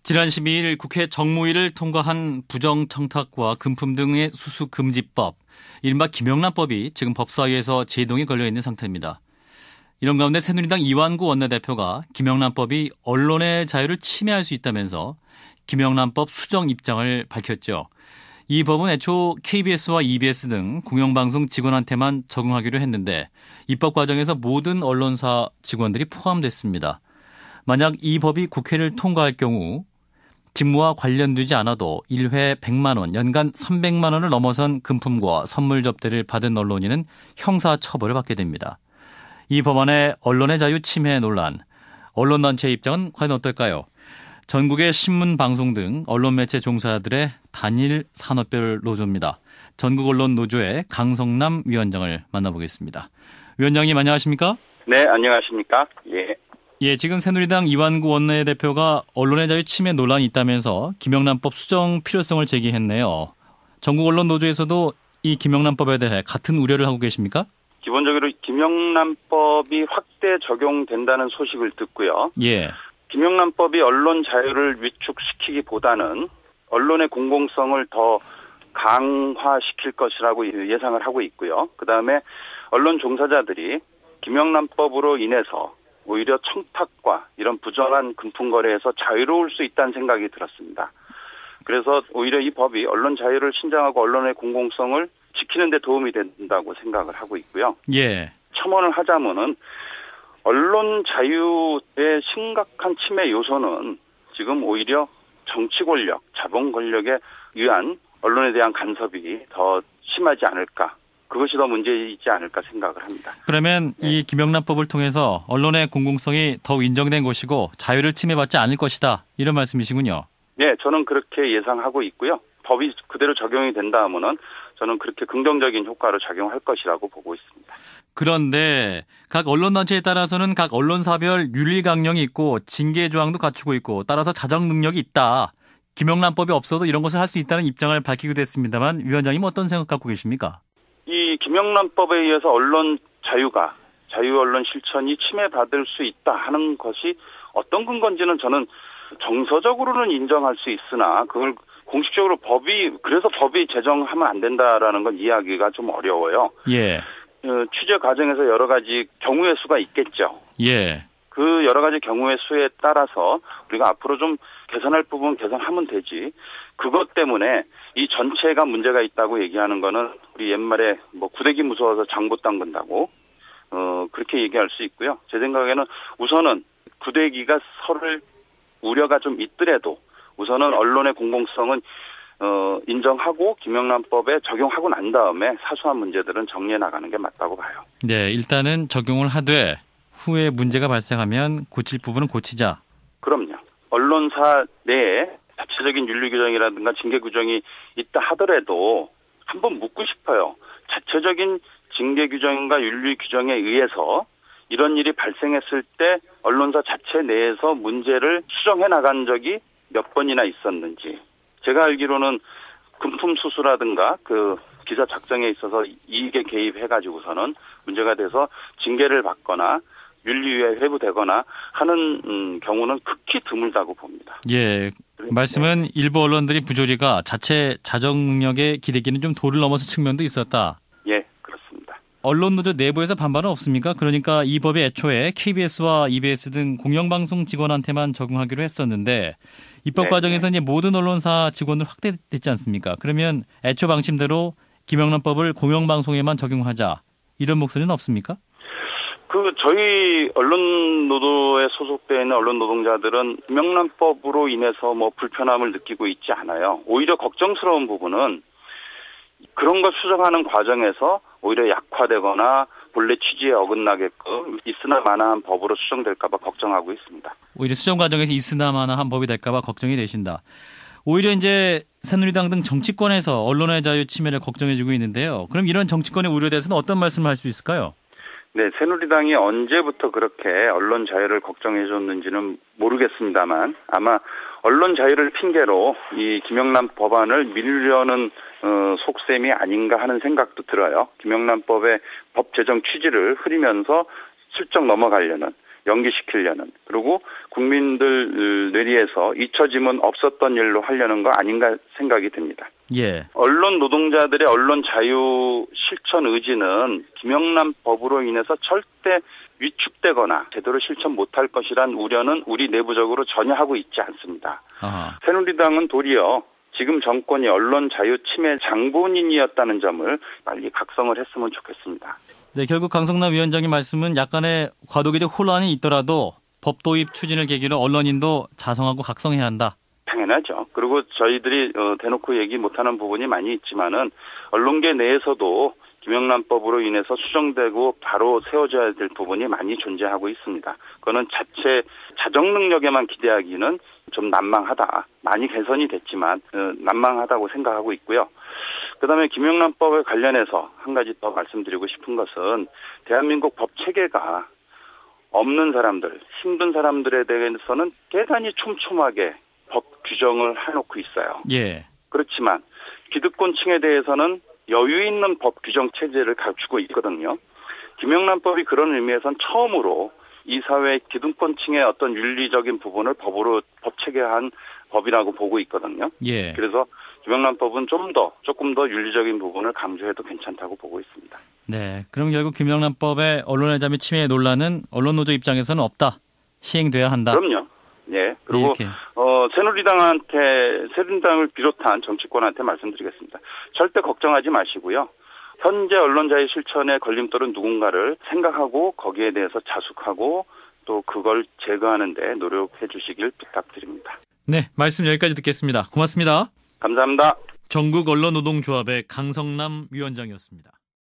지난 12일 국회 정무위를 통과한 부정청탁과 금품 등의 수수금지법, 이른바 김영란법이 지금 법사위에서 제동이 걸려있는 상태입니다. 이런 가운데 새누리당 이완구 원내대표가 김영란법이 언론의 자유를 침해할 수 있다면서 김영란법 수정 입장을 밝혔죠. 이 법은 애초 KBS와 EBS 등 공영방송 직원한테만 적용하기로 했는데 입법 과정에서 모든 언론사 직원들이 포함됐습니다. 만약 이 법이 국회를 통과할 경우 직무와 관련되지 않아도 1회 100만 원, 연간 300만 원을 넘어선 금품과 선물 접대를 받은 언론인은 형사처벌을 받게 됩니다. 이 법안의 언론의 자유 침해 논란, 언론단체의 입장은 과연 어떨까요? 전국의 신문, 방송 등 언론 매체 종사자들의 단일 산업별 노조입니다. 전국언론노조의 강성남 위원장을 만나보겠습니다. 위원장님 안녕하십니까? 네, 안녕하십니까? 예, 지금 새누리당 이완구 원내대표가 언론의 자유 침해 논란이 있다면서 김영란법 수정 필요성을 제기했네요. 전국언론노조에서도 이 김영란법에 대해 같은 우려를 하고 계십니까? 기본적으로 김영란법이 확대 적용된다는 소식을 듣고요. 예. 김영란법이 언론 자유를 위축시키기보다는 언론의 공공성을 더 강화시킬 것이라고 예상을 하고 있고요. 그다음에 언론 종사자들이 김영란법으로 인해서 오히려 청탁과 이런 부정한 금품 거래에서 자유로울 수 있다는 생각이 들었습니다. 그래서 오히려 이 법이 언론 자유를 신장하고 언론의 공공성을 지키는 데 도움이 된다고 생각을 하고 있고요. 예. 첨언을 하자면은 언론 자유의 심각한 침해 요소는 지금 오히려 정치 권력, 자본 권력에 의한 언론에 대한 간섭이 더 심하지 않을까. 그것이 더 문제이지 않을까 생각을 합니다. 그러면 이 김영란법을 통해서 언론의 공공성이 더욱 인정된 것이고 자유를 침해받지 않을 것이다. 이런 말씀이시군요. 네, 저는 그렇게 예상하고 있고요. 법이 그대로 적용이 된다 하면은 저는 그렇게 긍정적인 효과로 작용할 것이라고 보고 있습니다. 그런데 각 언론단체에 따라서는 각 언론사별 윤리 강령이 있고 징계 조항도 갖추고 있고 따라서 자정 능력이 있다. 김영란법이 없어도 이런 것을 할 수 있다는 입장을 밝히기도 했습니다만 위원장님 어떤 생각 갖고 계십니까? 이 김영란법에 의해서 언론 자유가 자유 언론 실천이 침해받을 수 있다 하는 것이 어떤 근거인지는 저는 정서적으로는 인정할 수 있으나 그걸 공식적으로 그래서 법이 제정하면 안 된다라는 건 이해하기가 좀 어려워요. 예. 취재 과정에서 여러 가지 경우의 수가 있겠죠. 예. 그 여러 가지 경우의 수에 따라서 우리가 앞으로 좀 개선할 부분 개선하면 되지. 그것 때문에 이 전체가 문제가 있다고 얘기하는 거는 우리 옛말에 구데기 무서워서 장 못 담근다고 그렇게 얘기할 수 있고요. 제 생각에는 우선은 구데기가 서를 우려가 좀 있더라도 우선은 언론의 공공성은 인정하고 김영란법에 적용하고 난 다음에 사소한 문제들은 정리해 나가는 게 맞다고 봐요. 네, 일단은 적용을 하되 후에 문제가 발생하면 고칠 부분은 고치자. 그럼요. 언론사 내에 자체적인 윤리 규정이라든가 징계 규정이 있다 하더라도 한번 묻고 싶어요. 자체적인 징계 규정과 윤리 규정에 의해서 이런 일이 발생했을 때 언론사 자체 내에서 문제를 수정해 나간 적이 몇 번이나 있었는지. 제가 알기로는 금품 수수라든가 그 기사 작성에 있어서 이익에 개입해가지고서는 문제가 돼서 징계를 받거나 윤리위에 회부되거나 하는 경우는 극히 드물다고 봅니다. 예, 말씀은 일부 언론들이 부조리가 자체 자정 능력에 기대기는 좀 도를 넘어서 측면도 있었다. 예, 그렇습니다. 언론노조 내부에서 반발은 없습니까? 그러니까 이 법이 애초에 KBS와 EBS 등 공영방송 직원한테만 적용하기로 했었는데 입법 과정에서 이제 모든 언론사 직원들 확대됐지 않습니까? 그러면 애초 방침대로 김영란법을 공영방송에만 적용하자 이런 목소리는 없습니까? 저희 언론노조에 소속되어 있는 언론 노동자들은 김영란법으로 인해서 불편함을 느끼고 있지 않아요. 오히려 걱정스러운 부분은 그런 걸 수정하는 과정에서 오히려 약화되거나 본래 취지에 어긋나게끔 있으나 마나한 법으로 수정될까 봐 걱정하고 있습니다. 오히려 수정 과정에서 있으나 마나한 법이 될까 봐 걱정이 되신다. 오히려 이제 새누리당 등 정치권에서 언론의 자유 침해를 걱정해주고 있는데요. 그럼 이런 정치권의 우려에 대해서는 어떤 말씀을 할 수 있을까요? 네, 새누리당이 언제부터 그렇게 언론 자유를 걱정해 줬는지는 모르겠습니다만 아마 언론 자유를 핑계로 이 김영란 법안을 밀려는 속셈이 아닌가 하는 생각도 들어요. 김영란법의 법 제정 취지를 흐리면서 슬쩍 넘어가려는 연기시키려는, 그리고 국민들 뇌리에서 잊혀짐은 없었던 일로 하려는 거 아닌가 생각이 듭니다. 예. 언론 노동자들의 언론 자유 실천 의지는 김영란 법으로 인해서 절대 위축되거나 제대로 실천 못할 것이란 우려는 우리 내부적으로 전혀 하고 있지 않습니다. 아하. 새누리당은 도리어 지금 정권이 언론 자유 침해 장본인이었다는 점을 빨리 각성을 했으면 좋겠습니다. 네, 결국 강성남 위원장의 말씀은 약간의 과도기적 혼란이 있더라도 법 도입 추진을 계기로 언론인도 자성하고 각성해야 한다. 당연하죠. 그리고 저희들이 대놓고 얘기 못하는 부분이 많이 있지만은 언론계 내에서도 김영란법으로 인해서 수정되고 바로 세워져야 될 부분이 많이 존재하고 있습니다. 그거는 자체 자정 능력에만 기대하기는 좀 난망하다. 많이 개선이 됐지만 난망하다고 생각하고 있고요. 그다음에 김영란법에 관련해서 한 가지 더 말씀드리고 싶은 것은 대한민국 법 체계가 없는 사람들, 힘든 사람들에 대해서는 대단히 촘촘하게 법 규정을 해놓고 있어요. 예. 그렇지만 기득권층에 대해서는 여유 있는 법 규정 체제를 갖추고 있거든요. 김영란법이 그런 의미에서는 처음으로 이 사회 기득권층의 어떤 윤리적인 부분을 법 체계화한 법이라고 보고 있거든요. 예. 그래서 김영란법은 조금 더 윤리적인 부분을 강조해도 괜찮다고 보고 있습니다. 네. 그럼 결국 김영란법의 언론의 자유 침해 논란은 언론 노조 입장에서는 없다. 시행돼야 한다. 그럼요. 예. 그리고 이렇게. 새누리당을 비롯한 정치권한테 말씀드리겠습니다. 절대 걱정하지 마시고요. 현재 언론 자유 실천의 걸림돌은 누군가를 생각하고 거기에 대해서 자숙하고 또 그걸 제거하는 데 노력해 주시길 부탁드립니다. 네, 말씀 여기까지 듣겠습니다. 고맙습니다. 감사합니다. 전국언론노동조합의 강성남 위원장이었습니다.